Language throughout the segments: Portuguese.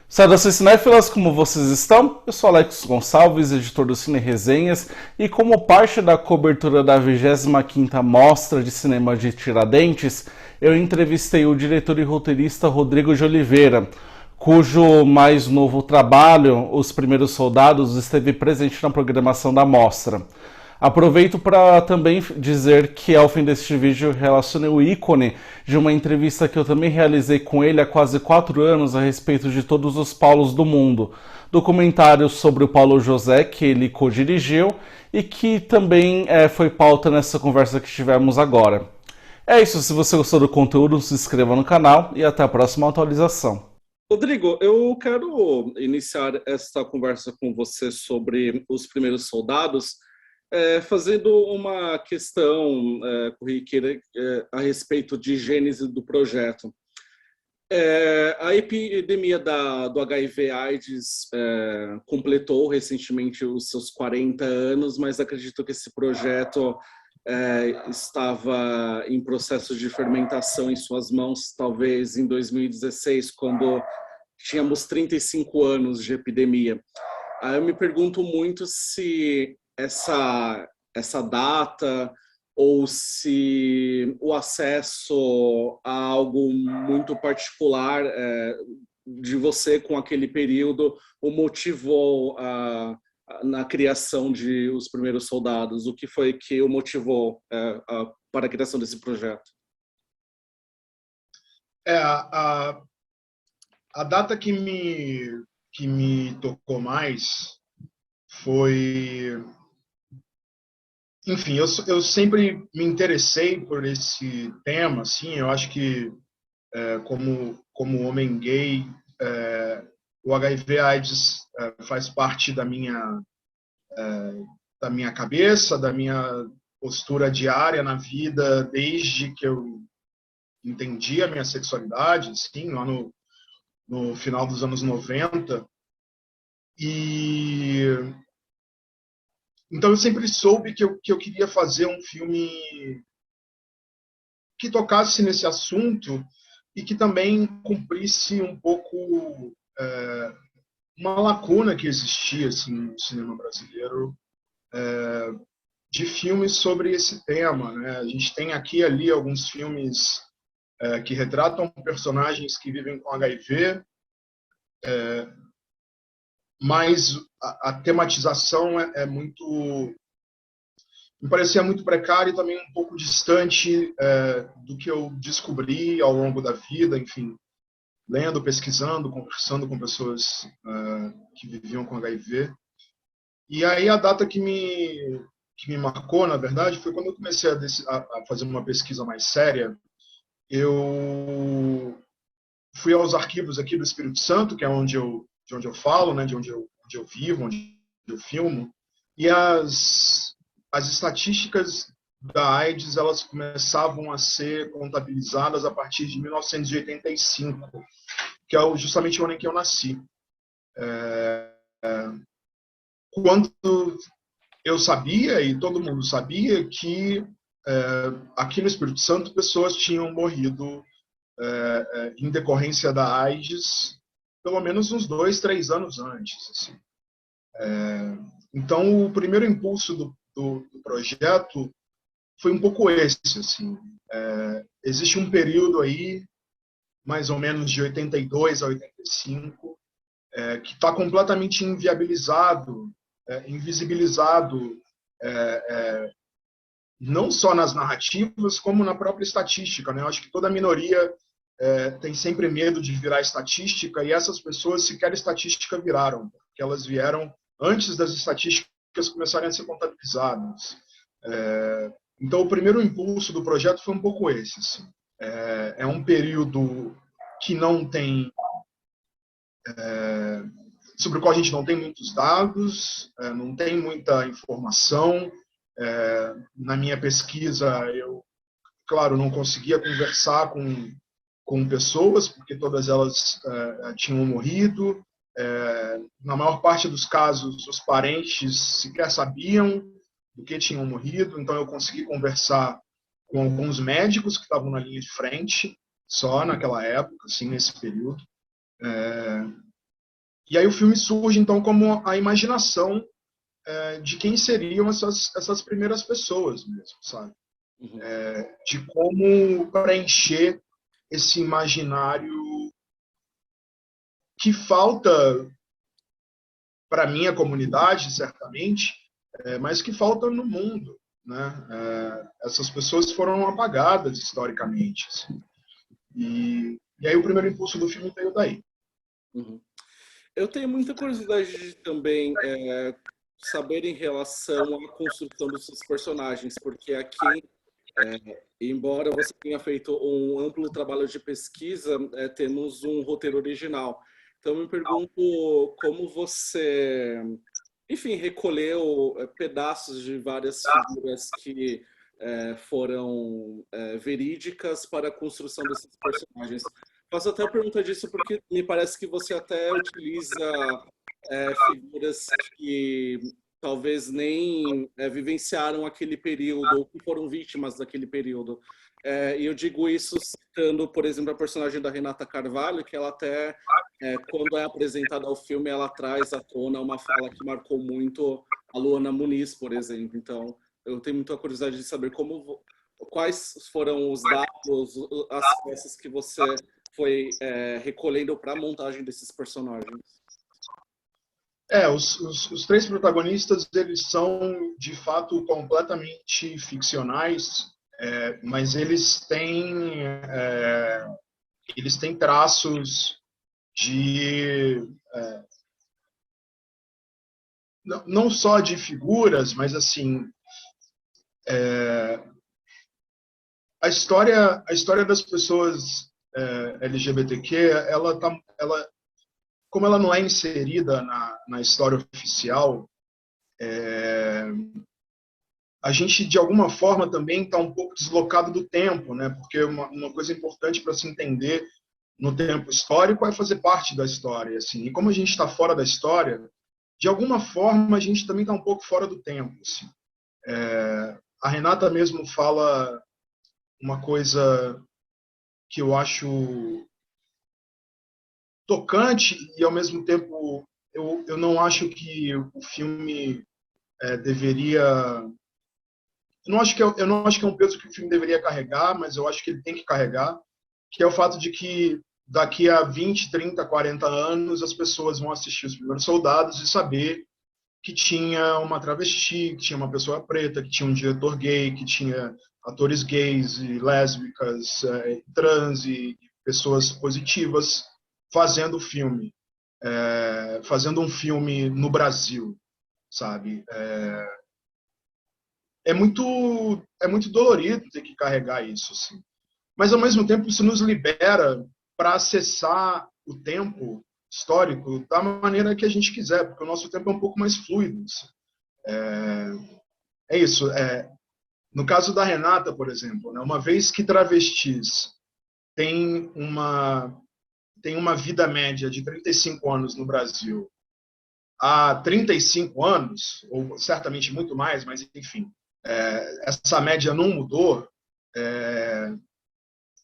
Saudações cinéfilas, como vocês estão? Eu sou Alex Gonçalves, editor do Cine Resenhas, e como parte da cobertura da 25ª Mostra de Cinema de Tiradentes, eu entrevistei o diretor e roteirista Rodrigo de Oliveira, cujo mais novo trabalho, Os Primeiros Soldados, esteve presente na programação da mostra. Aproveito para também dizer que ao fim deste vídeo relacionei o ícone de uma entrevista que eu também realizei com ele há quase 4 anos a respeito de todos os Paulos do mundo. Documentário sobre o Paulo José, que ele co-dirigiu e que também foi pauta nessa conversa que tivemos agora. É isso, se você gostou do conteúdo, se inscreva no canal e até a próxima atualização. Rodrigo, eu quero iniciar esta conversa com você sobre Os Primeiros Soldados, fazendo uma questão corriqueira a respeito de gênese do projeto. A epidemia do HIV/AIDS completou recentemente os seus 40 anos, mas acredito que esse projeto estava em processo de fermentação em suas mãos, talvez em 2016, quando tínhamos 35 anos de epidemia. Aí eu me pergunto muito se essa data ou se o acesso a algo muito particular de você com aquele período o motivou na criação de Os Primeiros Soldados. O que foi que o motivou para a criação desse projeto? A data que me tocou mais foi... Enfim, eu sempre me interessei por esse tema, assim, eu acho que, como homem gay, o HIV/AIDS faz parte da minha cabeça, da minha postura diária na vida, desde que eu entendi a minha sexualidade, assim, lá no final dos anos 90. E então eu sempre soube que eu queria fazer um filme que tocasse nesse assunto e que também cumprisse um pouco uma lacuna que existia assim, no cinema brasileiro, de filmes sobre esse tema, né? A gente tem aqui e ali alguns filmes que retratam personagens que vivem com HIV, mas a tematização muito... me parecia muito precário e também um pouco distante do que eu descobri ao longo da vida, enfim, lendo, pesquisando, conversando com pessoas que viviam com HIV. E aí a data que me marcou, na verdade, foi quando eu comecei a fazer uma pesquisa mais séria. Eu fui aos arquivos aqui do Espírito Santo, que é de onde eu falo, né, de onde eu vivo, onde eu filmo, e as estatísticas da AIDS elas começavam a ser contabilizadas a partir de 1985, que é justamente o ano em que eu nasci. Quando eu sabia, e todo mundo sabia, que aqui no Espírito Santo pessoas tinham morrido em decorrência da AIDS pelo menos uns 2, 3 anos antes. Assim. Então, o primeiro impulso do projeto foi um pouco esse. Assim. Existe um período aí, mais ou menos de 82 a 85, que está completamente inviabilizado, invisibilizado, não só nas narrativas, como na própria estatística. Né? Eu acho que toda minoria tem sempre medo de virar estatística, e essas pessoas sequer estatística viraram, porque elas vieram antes das estatísticas começarem a ser contabilizadas. Então, o primeiro impulso do projeto foi um pouco esse. Assim. É um período que não tem... sobre o qual a gente não tem muitos dados, não tem muita informação. Na minha pesquisa, eu, claro, não conseguia conversar com pessoas, porque todas elas tinham morrido. Na maior parte dos casos, os parentes sequer sabiam do que tinham morrido, então eu consegui conversar com alguns médicos que estavam na linha de frente, só naquela época, assim, nesse período. E aí o filme surge, então, como a imaginação de quem seriam essas primeiras pessoas mesmo, sabe? Uhum. De como preencher esse imaginário que falta para a minha comunidade, certamente, mas que falta no mundo. Né? Essas pessoas foram apagadas historicamente. Assim. E aí o primeiro impulso do filme veio daí. Uhum. Eu tenho muita curiosidade de também saber em relação à construção dos seus personagens, porque aqui, embora você tenha feito um amplo trabalho de pesquisa, temos um roteiro original. Então, eu me pergunto como você, enfim, recolheu pedaços de várias figuras que foram verídicas para a construção desses personagens. Faço até a pergunta disso porque me parece que você até utiliza figuras que talvez nem vivenciaram aquele período ou que foram vítimas daquele período. E eu digo isso citando, por exemplo, a personagem da Renata Carvalho, que ela até, quando é apresentada ao filme, ela traz à tona uma fala que marcou muito a Luana Muniz, por exemplo. Então, eu tenho muita curiosidade de saber quais foram os dados, as peças que você foi recolhendo para a montagem desses personagens. Os três protagonistas, eles são, de fato, completamente ficcionais, mas eles têm traços de... não só de figuras, mas, assim, a história das pessoas LGBTQ, como ela não é inserida na história oficial, a gente, de alguma forma, também está um pouco deslocado do tempo, né? Porque uma coisa importante para se entender no tempo histórico é fazer parte da história. Assim. E como a gente está fora da história, de alguma forma, a gente também está um pouco fora do tempo. Assim. A Renata mesmo fala uma coisa que eu acho tocante e, ao mesmo tempo, eu não acho que o filme deveria... eu não acho que é um peso que o filme deveria carregar, mas eu acho que ele tem que carregar, que é o fato de que daqui a 20, 30, 40 anos as pessoas vão assistir Os Primeiros Soldados e saber que tinha uma travesti, que tinha uma pessoa preta, que tinha um diretor gay, que tinha atores gays e lésbicas, trans e pessoas positivas fazendo filme, fazendo um filme no Brasil, sabe? É muito dolorido ter que carregar isso, assim. Mas, ao mesmo tempo, isso nos libera para acessar o tempo histórico da maneira que a gente quiser, porque o nosso tempo é um pouco mais fluido. Assim. É isso. No caso da Renata, por exemplo, né, uma vez que travestis têm uma vida média de 35 anos no Brasil, há 35 anos, ou certamente muito mais, mas enfim, essa média não mudou,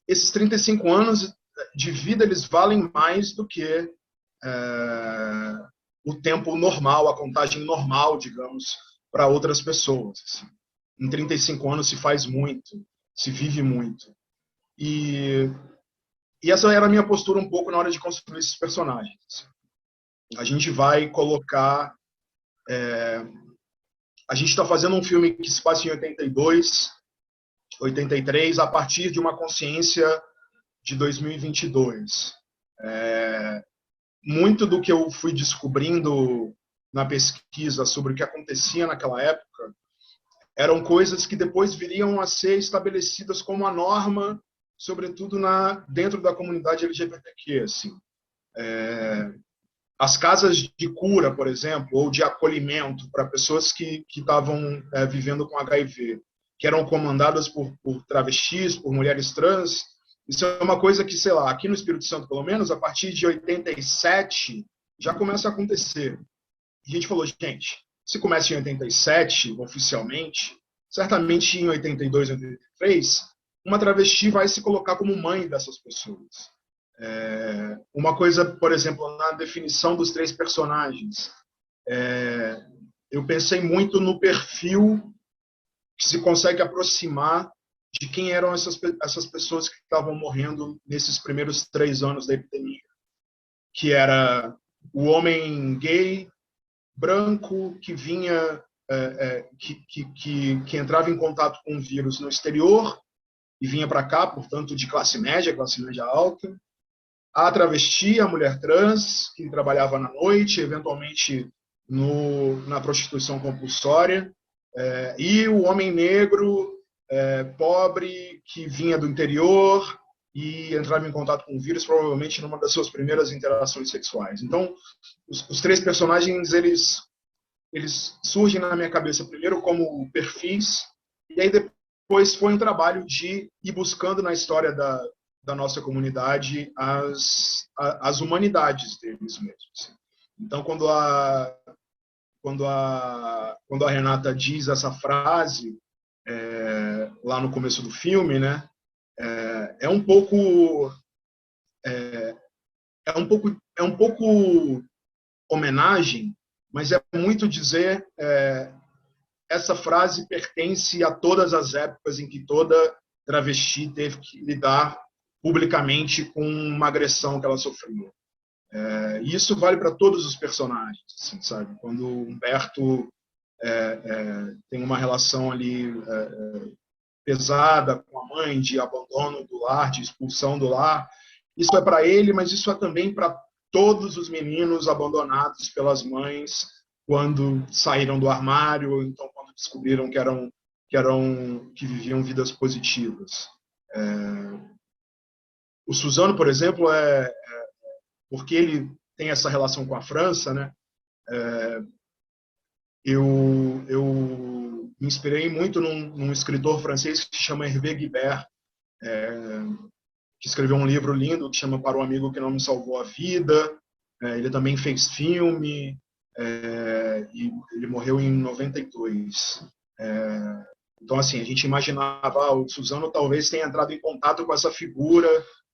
esses 35 anos de vida eles valem mais do que o tempo normal, a contagem normal, digamos, para outras pessoas. Assim. Em 35 anos se faz muito, se vive muito. E essa era a minha postura um pouco na hora de construir esses personagens. A gente vai colocar... a gente está fazendo um filme que se passa em 82, 83, a partir de uma consciência de 2022. Muito do que eu fui descobrindo na pesquisa sobre o que acontecia naquela época eram coisas que depois viriam a ser estabelecidas como a norma, sobretudo dentro da comunidade LGBTQ. Assim. As casas de cura, por exemplo, ou de acolhimento para pessoas que estavam vivendo com HIV, que eram comandadas por travestis, por mulheres trans, isso é uma coisa que, sei lá, aqui no Espírito Santo, pelo menos, a partir de 87, já começa a acontecer. E a gente falou, gente, se começa em 87, oficialmente, certamente em 82, 83, uma travesti vai se colocar como mãe dessas pessoas. Uma coisa, por exemplo, na definição dos três personagens, eu pensei muito no perfil que se consegue aproximar de quem eram essas pessoas que estavam morrendo nesses primeiros 3 anos da epidemia, que era o homem gay, branco, que vinha, que entrava em contato com o vírus no exterior e vinha para cá, portanto, de classe média alta, a travesti, a mulher trans, que trabalhava na noite, eventualmente na prostituição compulsória, e o homem negro, pobre, que vinha do interior e entrava em contato com o vírus, provavelmente numa das suas primeiras interações sexuais. Então, os três personagens, eles surgem na minha cabeça primeiro como perfis, e aí depois foi um trabalho de ir buscando na história da nossa comunidade as humanidades deles mesmos. Então, quando a Renata diz essa frase lá no começo do filme, né, é um pouco homenagem, mas é muito dizer essa frase pertence a todas as épocas em que toda travesti teve que lidar publicamente com uma agressão que ela sofreu. E isso vale para todos os personagens, assim, sabe? Quando o Humberto tem uma relação ali pesada com a mãe, de abandono do lar, de expulsão do lar, isso é para ele, mas isso é também para todos os meninos abandonados pelas mães quando saíram do armário, ou então quando descobriram que viviam vidas positivas. O Suzano, por exemplo, porque ele tem essa relação com a França, né? Eu me inspirei muito num escritor francês que se chama Hervé Guibert, que escreveu um livro lindo que chama Para o Amigo que Não Me Salvou a Vida. Ele também fez filme, e ele morreu em 92. Então, assim, a gente imaginava, o Suzano talvez tenha entrado em contato com essa figura,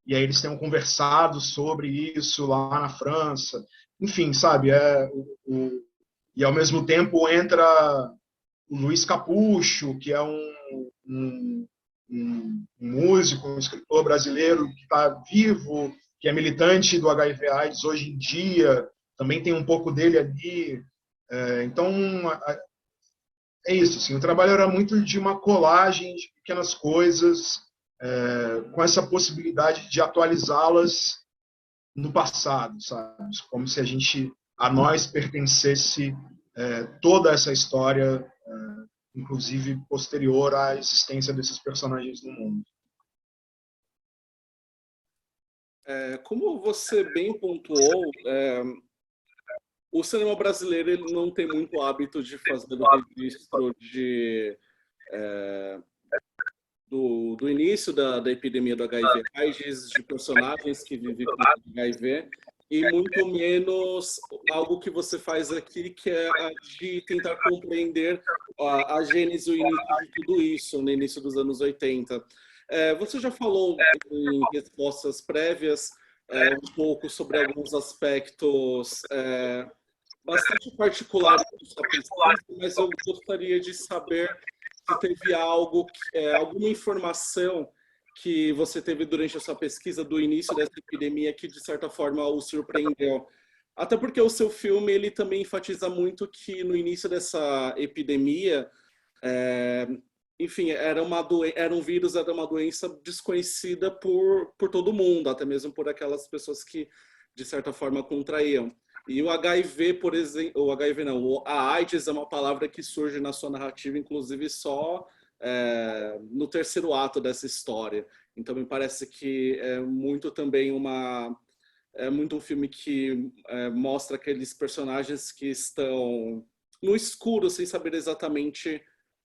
e aí eles tenham conversado sobre isso lá na França. Enfim, sabe, e ao mesmo tempo entra o Luiz Capucho, que é um músico, um escritor brasileiro que está vivo, que é militante do HIV/AIDS hoje em dia, também tem um pouco dele ali. Então, é isso. Assim, o trabalho era muito de uma colagem de pequenas coisas, com essa possibilidade de atualizá-las no passado, sabe? Como se a nós pertencesse toda essa história, inclusive posterior à existência desses personagens no mundo. Como você bem pontuou, o cinema brasileiro ele não tem muito hábito de fazer o registro do início da epidemia do HIV/AIDS, de personagens que vivem com HIV, e muito menos algo que você faz aqui, que é de tentar compreender a gênese e o início de tudo isso, no início dos anos 80. Você já falou em respostas prévias um pouco sobre alguns aspectos bastante particulares da sua pesquisa, mas eu gostaria de saber se teve alguma informação que você teve durante a sua pesquisa do início dessa epidemia que, de certa forma, o surpreendeu. Até porque o seu filme ele também enfatiza muito que no início dessa epidemia, enfim, era um vírus, era uma doença desconhecida por todo mundo, até mesmo por aquelas pessoas que, de certa forma, contraíam. E o HIV, por exemplo, o HIV não, a AIDS é uma palavra que surge na sua narrativa, inclusive só no terceiro ato dessa história. Então me parece que é muito também muito um filme que mostra aqueles personagens que estão no escuro, sem saber exatamente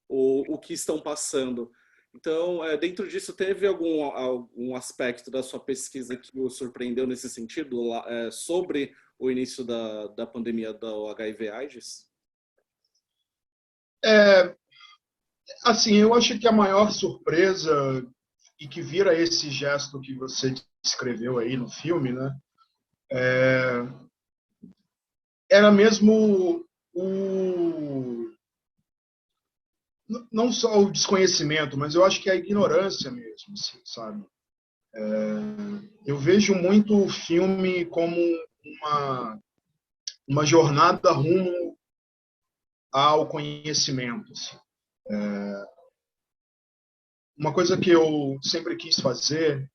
o que estão passando. Então, dentro disso, teve algum aspecto da sua pesquisa que o surpreendeu nesse sentido, sobre o início da pandemia do HIV/AIDS? Assim, eu acho que a maior surpresa e que vira esse gesto que você descreveu aí no filme, né? Era mesmo não só o desconhecimento, mas eu acho que a ignorância mesmo, assim, sabe? Eu vejo muito o filme como uma jornada rumo ao conhecimento. Assim. Uma coisa que eu sempre quis fazer,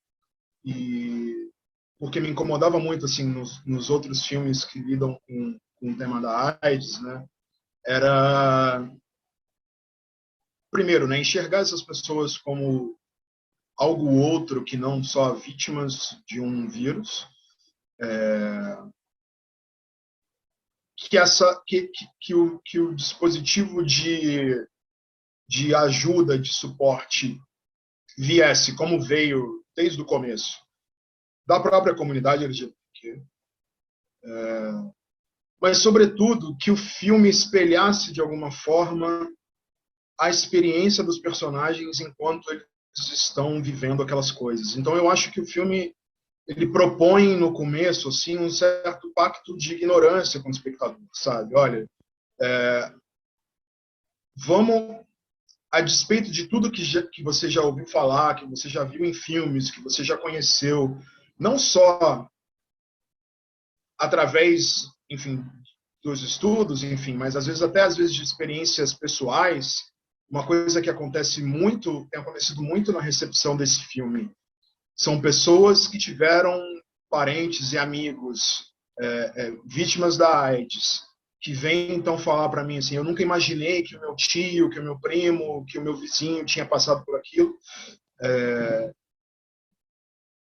e porque me incomodava muito assim nos outros filmes que lidam com o tema da AIDS, né, era, primeiro, né, enxergar essas pessoas como algo outro que não só vítimas de um vírus, que o dispositivo de ajuda, de suporte viesse como veio desde o começo da própria comunidade LGBT, mas, sobretudo, que o filme espelhasse, de alguma forma, a experiência dos personagens enquanto eles estão vivendo aquelas coisas. Então, eu acho que o filme ele propõe, no começo, assim, um certo pacto de ignorância com o espectador, sabe? Olha, vamos, a despeito de tudo que você já ouviu falar, que você já viu em filmes, que você já conheceu, não só através, enfim, dos estudos, enfim, mas às vezes de experiências pessoais, uma coisa que acontece muito, tem acontecido muito na recepção desse filme, são pessoas que tiveram parentes e amigos vítimas da AIDS, que vêm então falar para mim assim, eu nunca imaginei que o meu tio, que o meu primo, que o meu vizinho tinha passado por aquilo.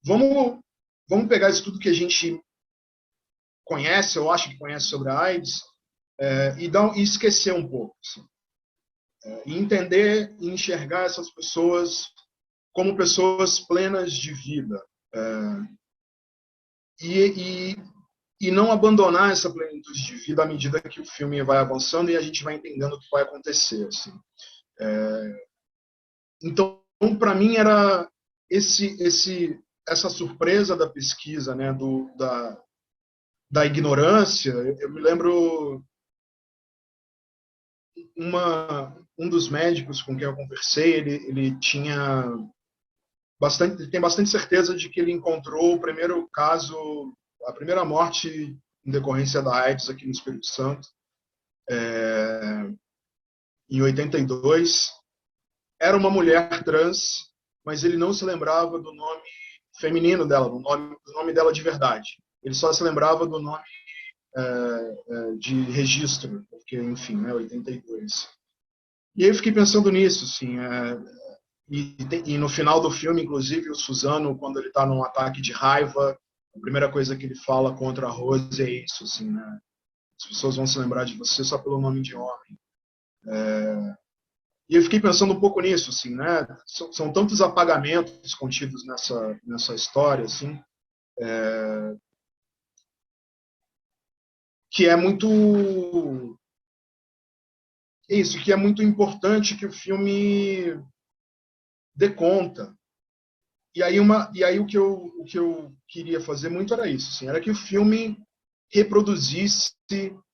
Vamos, vamos pegar isso tudo que a gente conhece, eu acho que conhece sobre a AIDS, e esquecer um pouco. Assim. E entender e enxergar essas pessoas como pessoas plenas de vida. E, e, e não abandonar essa plenitude de vida à medida que o filme vai avançando e a gente vai entendendo o que vai acontecer. Assim. Então, para mim, era essa surpresa da pesquisa, né, da ignorância. Eu me lembro um dos médicos com quem eu conversei, ele tem bastante certeza de que ele encontrou o primeiro caso, a primeira morte em decorrência da AIDS aqui no Espírito Santo, em 82. Era uma mulher trans, mas ele não se lembrava do nome feminino dela, do nome dela de verdade. Ele só se lembrava do nome de registro, porque, enfim, né, 82. E aí eu fiquei pensando nisso, assim, e no final do filme, inclusive, o Suzano, quando ele está num ataque de raiva, a primeira coisa que ele fala contra a Rose é isso, assim, né? As pessoas vão se lembrar de você só pelo nome de homem. E eu fiquei pensando um pouco nisso, assim, né? São tantos apagamentos contidos nessa história, assim, que é muito isso, que é muito importante que o filme dê conta. E aí o que eu queria fazer muito era isso, assim, era que o filme reproduzisse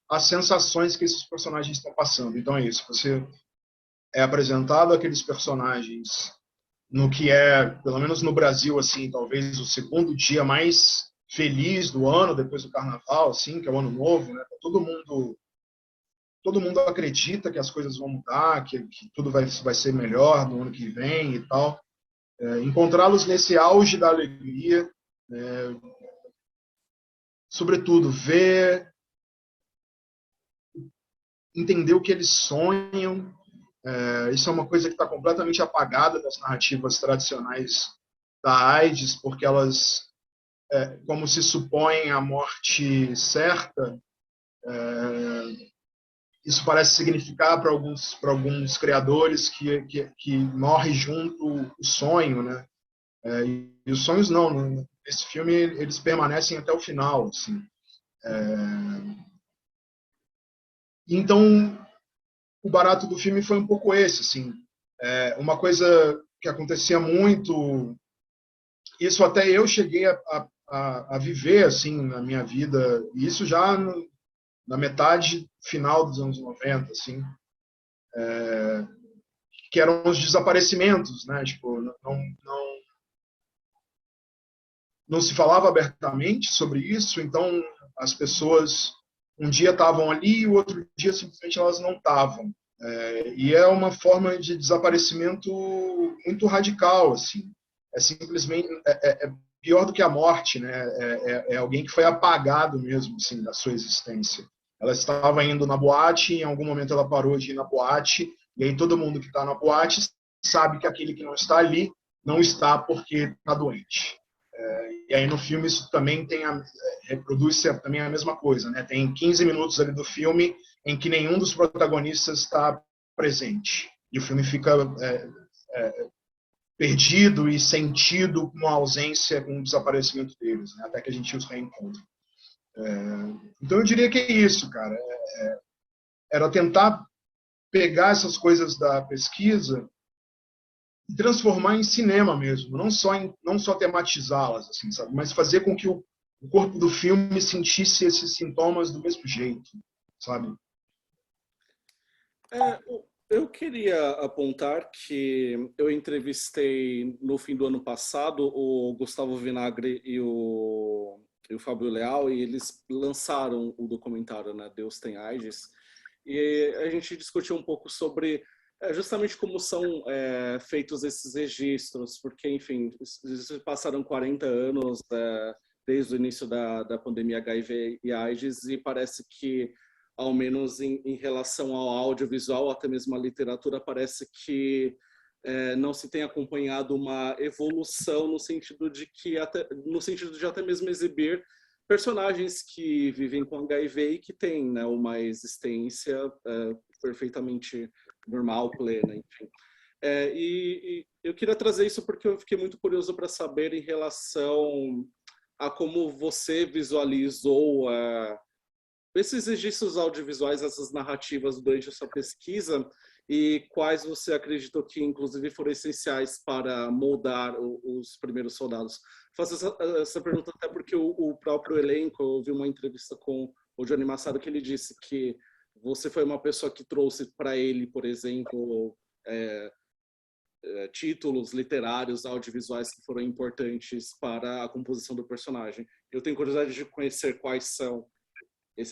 as sensações que esses personagens estão passando. Então é isso, você é apresentado aqueles personagens no que é, pelo menos no Brasil, assim, talvez o segundo dia mais feliz do ano, depois do Carnaval, assim, que é o Ano Novo, né? Todo mundo acredita que as coisas vão mudar, que tudo vai ser melhor no ano que vem e tal. Encontrá-los nesse auge da alegria, sobretudo ver, entender o que eles sonham. Isso é uma coisa que está completamente apagada das narrativas tradicionais da AIDS, porque elas, como se supõem a morte certa, isso parece significar para alguns criadores que morre junto o sonho, né? E os sonhos não, nesse filme eles permanecem até o final, assim. Então, o barato do filme foi um pouco esse, assim, uma coisa que acontecia muito. Isso até eu cheguei a viver assim na minha vida, e isso já na metade final dos anos 90, assim, que eram os desaparecimentos, né? Tipo, não se falava abertamente sobre isso, então as pessoas um dia estavam ali e o outro dia simplesmente elas não estavam. E é uma forma de desaparecimento muito radical, assim. É simplesmente é pior do que a morte, né? É alguém que foi apagado mesmo, assim, da sua existência. Ela estava indo na boate, em algum momento ela parou de ir na boate, e aí todo mundo que está na boate sabe que aquele que não está ali não está porque está doente. E aí no filme isso também reproduz também a mesma coisa, né? Tem 15 minutos ali do filme em que nenhum dos protagonistas está presente. E o filme fica perdido e sentido com a ausência, com o desaparecimento deles, né? Até que a gente os reencontra. Então eu diria que é isso, cara. Era tentar pegar essas coisas da pesquisa e transformar em cinema mesmo, não só tematizá-las, assim, sabe? Mas fazer com que o corpo do filme sentisse esses sintomas do mesmo jeito, sabe? É, eu queria apontar que eu entrevistei no fim do ano passado o Gustavo Vinagre e o Fábio Leal, e eles lançaram o documentário, né, Deus Tem AIDS, e a gente discutiu um pouco sobre justamente como são feitos esses registros, porque, enfim, passaram 40 anos desde o início da pandemia HIV e AIDS, e parece que ao menos em relação ao audiovisual, até mesmo à literatura, parece que não se tem acompanhado uma evolução no sentido de que no sentido de até mesmo exibir personagens que vivem com HIV e que têm, né, uma existência perfeitamente normal, plena, enfim. E eu queria trazer isso porque eu fiquei muito curioso para saber em relação a como você visualizou esses registros audiovisuais, essas narrativas durante a sua pesquisa, e quais você acreditou que, inclusive, foram essenciais para moldar os primeiros soldados? Faço essa pergunta até porque o próprio elenco, eu ouvi uma entrevista com o Johnny Massaro que ele disse que você foi uma pessoa que trouxe para ele, por exemplo, títulos literários, audiovisuais que foram importantes para a composição do personagem. Eu tenho curiosidade de conhecer quais são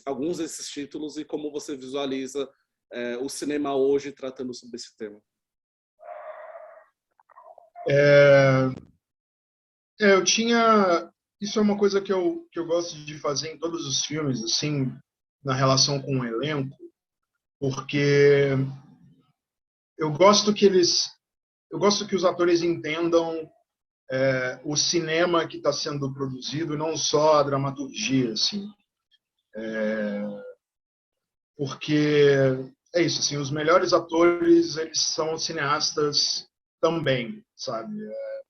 alguns desses títulos e como você visualiza o cinema hoje tratando sobre esse tema. Eu tinha... Isso é uma coisa que eu gosto de fazer em todos os filmes, assim, na relação com o elenco, porque eu gosto que os atores entendam o cinema que está sendo produzido e não só a dramaturgia, assim. Porque é isso, assim, os melhores atores, eles são cineastas também, sabe?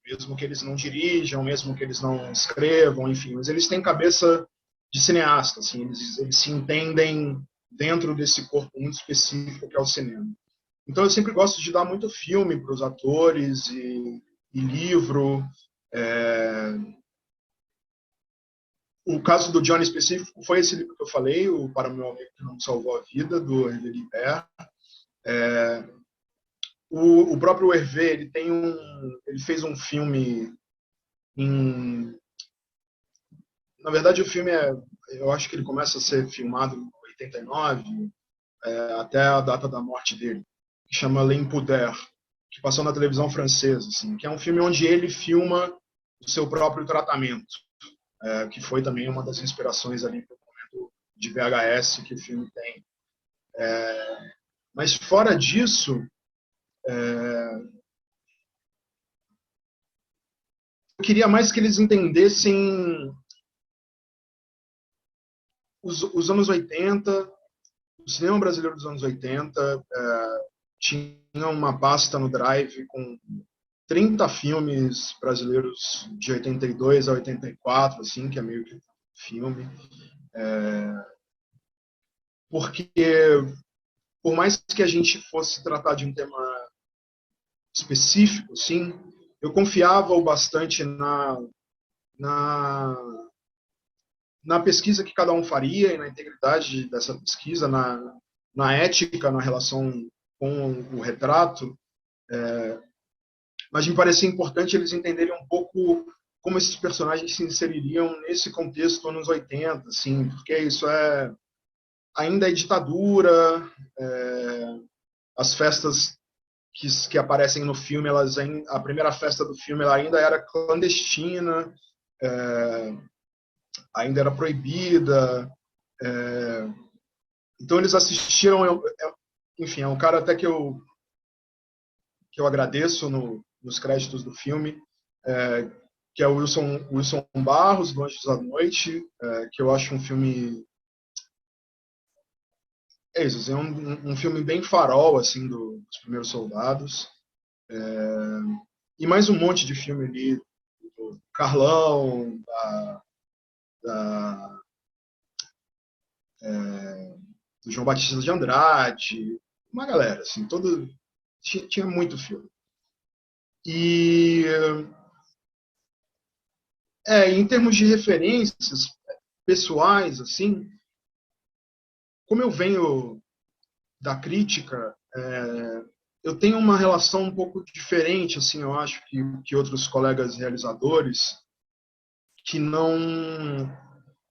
Mesmo que eles não dirijam, mesmo que eles não escrevam, enfim, mas eles têm cabeça de cineasta, assim, eles se entendem dentro desse corpo muito específico que é o cinema. Então eu sempre gosto de dar muito filme para os atores e livro. É... O caso do Johnny específico foi esse livro que eu falei, o Para o Meu Amigo que Não Salvou a Vida, do Hervé Liber. O próprio Hervé, ele fez um filme em... Na verdade, o filme eu acho que ele começa a ser filmado em 89, até a data da morte dele, que chama L'Impudeur, que passou na televisão francesa, assim, que é um filme onde ele filma o seu próprio tratamento, que foi também uma das inspirações ali para o momento de VHS que o filme tem. Mas fora disso, eu queria mais que eles entendessem os anos 80, o cinema brasileiro dos anos 80 tinha uma pasta no Drive com 30 filmes brasileiros de 82 a 84, assim, que é meio que filme. Porque, por mais que a gente fosse tratar de um tema específico, sim, eu confiava o bastante na, na pesquisa que cada um faria e na integridade dessa pesquisa, na ética, na relação com o retrato, mas me parecia importante eles entenderem um pouco como esses personagens se inseririam nesse contexto anos 80, assim, porque isso ainda é ditadura, as festas que aparecem no filme, a primeira festa do filme ela ainda era clandestina, ainda era proibida, então eles assistiram, enfim, é um cara até que eu agradeço nos créditos do filme, que é o Wilson Barros, do Anjos da Noite, que eu acho um filme isso, assim, um filme bem farol assim dos Primeiros Soldados, e mais um monte de filme ali do Carlão, da do João Batista de Andrade, uma galera assim, tinha muito filme. E em termos de referências pessoais, assim, como eu venho da crítica, eu tenho uma relação um pouco diferente, assim, eu acho que outros colegas realizadores, que não.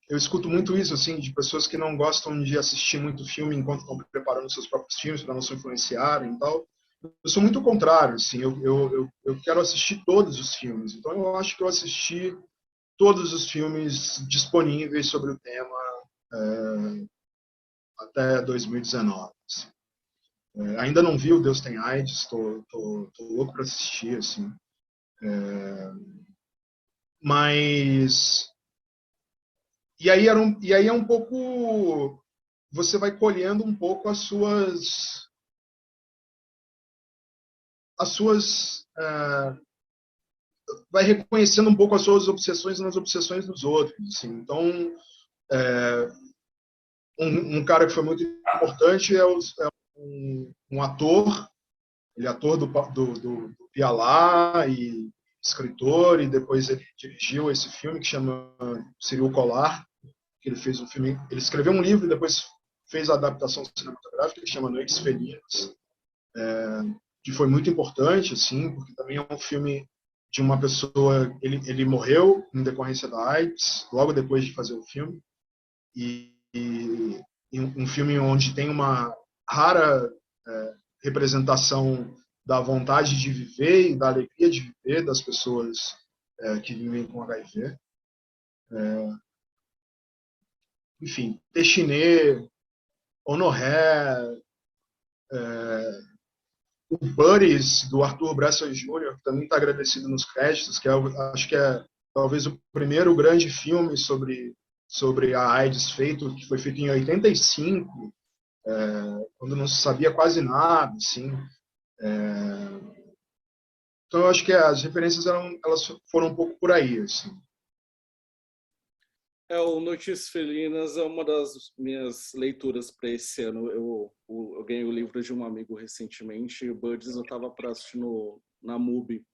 Eu escuto muito isso, assim, de pessoas que não gostam de assistir muito filme enquanto estão preparando seus próprios filmes para não se influenciarem e tal. Eu sou muito contrário, assim, eu quero assistir todos os filmes. Então eu acho que eu assisti todos os filmes disponíveis sobre o tema até 2019. Assim. Ainda não vi o Deus Tem AIDS, estou louco para assistir, assim. Mas e aí é um pouco, você vai colhendo um pouco as suas vai reconhecendo um pouco as suas obsessões nas obsessões dos outros, assim. Então um cara que foi muito importante é um ator, ele é ator do Pialá e escritor, e depois ele dirigiu esse filme que chama Cyril Collard, que ele fez um filme, ele escreveu um livro e depois fez a adaptação cinematográfica que chama Noites Felinas, que foi muito importante, assim, porque também é um filme de uma pessoa, ele morreu em decorrência da AIDS, logo depois de fazer o filme, e um filme onde tem uma rara representação da vontade de viver e da alegria de viver das pessoas que vivem com HIV. Enfim, Téchiné, Honoré, o Buddies, do Arthur Bressel Jr., que também está agradecido nos créditos, que acho que é talvez o primeiro grande filme sobre a AIDS feito, que foi feito em 85, quando não se sabia quase nada, assim. Então eu acho que as referências elas foram um pouco por aí, assim. O Notícias Felinas é uma das minhas leituras para esse ano. Eu ganhei o livro de um amigo recentemente, e o Buddies eu estava para assistir na MUBI.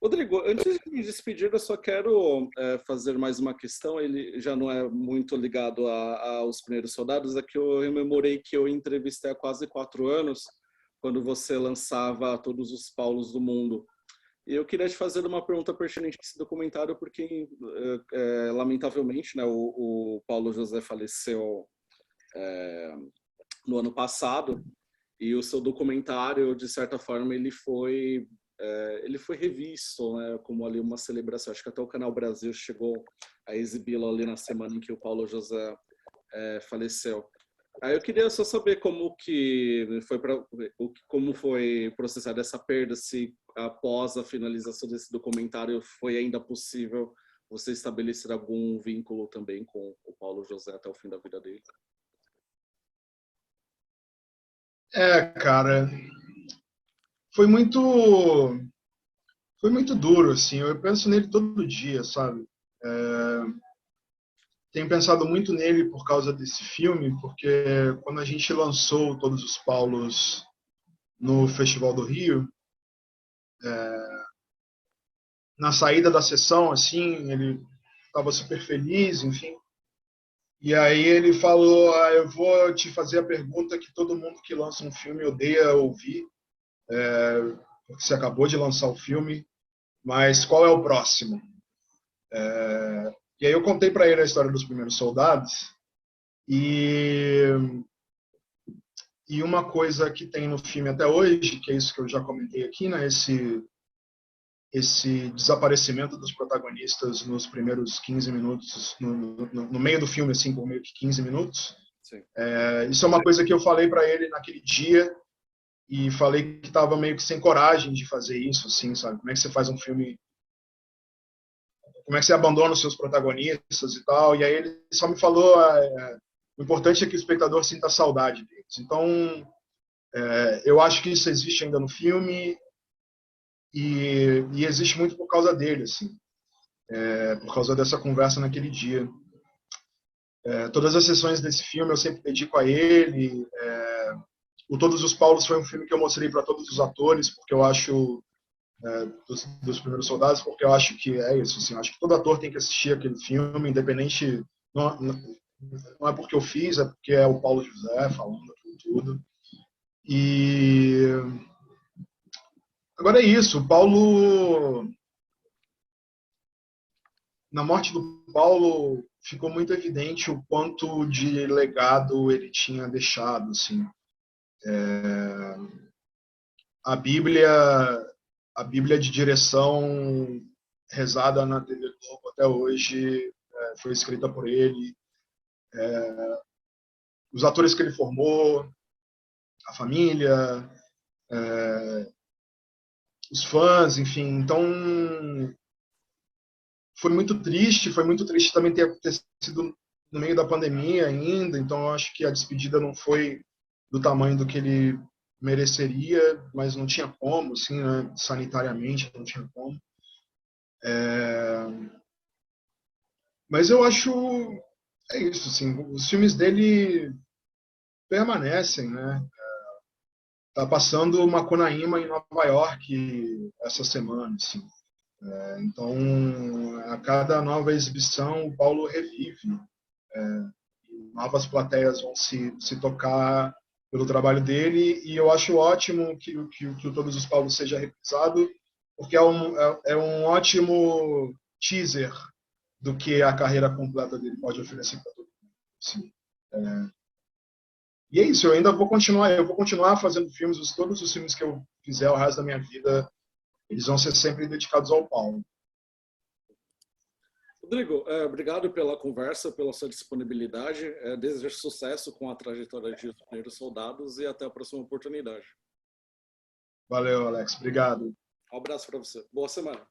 Rodrigo, antes de me despedir, eu só quero fazer mais uma questão. Ele já não é muito ligado aos Primeiros Soldados. É que eu rememorei que eu entrevistei há quase 4 anos, quando você lançava Todos os Paulos do Mundo. E eu queria te fazer uma pergunta pertinente a esse documentário, porque, lamentavelmente, né, o Paulo José faleceu no ano passado, e o seu documentário, de certa forma, ele foi revisto, né, como ali uma celebração. Acho que até o Canal Brasil chegou a exibi-lo ali na semana em que o Paulo José faleceu. Aí eu queria só saber como foi processada essa perda, se após a finalização desse documentário foi ainda possível você estabelecer algum vínculo também com o Paulo José até o fim da vida dele. Cara, foi muito duro, assim. Eu penso nele todo dia, sabe? Tenho pensado muito nele por causa desse filme, porque quando a gente lançou Todos os Paulos no Festival do Rio, Na saída da sessão, assim, ele estava super feliz, enfim. E aí ele falou, eu vou te fazer a pergunta que todo mundo que lança um filme odeia ouvir, porque você acabou de lançar o filme, mas qual é o próximo? E aí eu contei para ele a história dos Primeiros Soldados, e uma coisa que tem no filme até hoje, que é isso que eu já comentei aqui, né, esse desaparecimento dos protagonistas nos primeiros 15 minutos, no meio do filme, assim, por meio que 15 minutos. Isso é uma coisa que eu falei para ele naquele dia, e falei que estava meio que sem coragem de fazer isso, assim, sabe? Como é que você faz um filme, como é que você abandona os seus protagonistas e tal? E aí ele só me falou, o importante é que o espectador sinta saudade deles. Então, eu acho que isso existe ainda no filme, e existe muito por causa dele, assim, por causa dessa conversa naquele dia. Todas as sessões desse filme eu sempre dedico a ele. O Todos os Paulos foi um filme que eu mostrei para todos os atores, porque eu acho, dos Primeiros Soldados, porque eu acho que é isso, assim, eu acho que todo ator tem que assistir aquele filme, independente, não é porque eu fiz, é porque é o Paulo José falando tudo. E agora é isso, o Paulo, na morte do Paulo, ficou muito evidente o quanto de legado ele tinha deixado, assim. A Bíblia, a Bíblia de direção rezada na TV Globo até hoje foi escrita por ele. Os atores que ele formou, a família, os fãs, enfim. Então, foi muito triste também ter sido no meio da pandemia ainda, então eu acho que a despedida não foi do tamanho do que ele mereceria, mas não tinha como, assim, né? Sanitariamente não tinha como. Mas eu acho, é isso, assim, os filmes dele permanecem, né? Tá passando Macunaíma em Nova York essa semana, assim. Então, a cada nova exibição, o Paulo revive. Novas plateias vão se tocar pelo trabalho dele, e eu acho ótimo que o Todos os Paulos seja reprisado, porque é um ótimo teaser do que a carreira completa dele pode oferecer para todo mundo. Assim, e é isso, eu vou continuar fazendo filmes, todos os filmes que eu fizer o resto da minha vida, eles vão ser sempre dedicados ao Paulo. Rodrigo, obrigado pela conversa, pela sua disponibilidade. Desejo sucesso com a trajetória de Os Primeiros Soldados e até a próxima oportunidade. Valeu, Alex. Obrigado. Um abraço para você. Boa semana.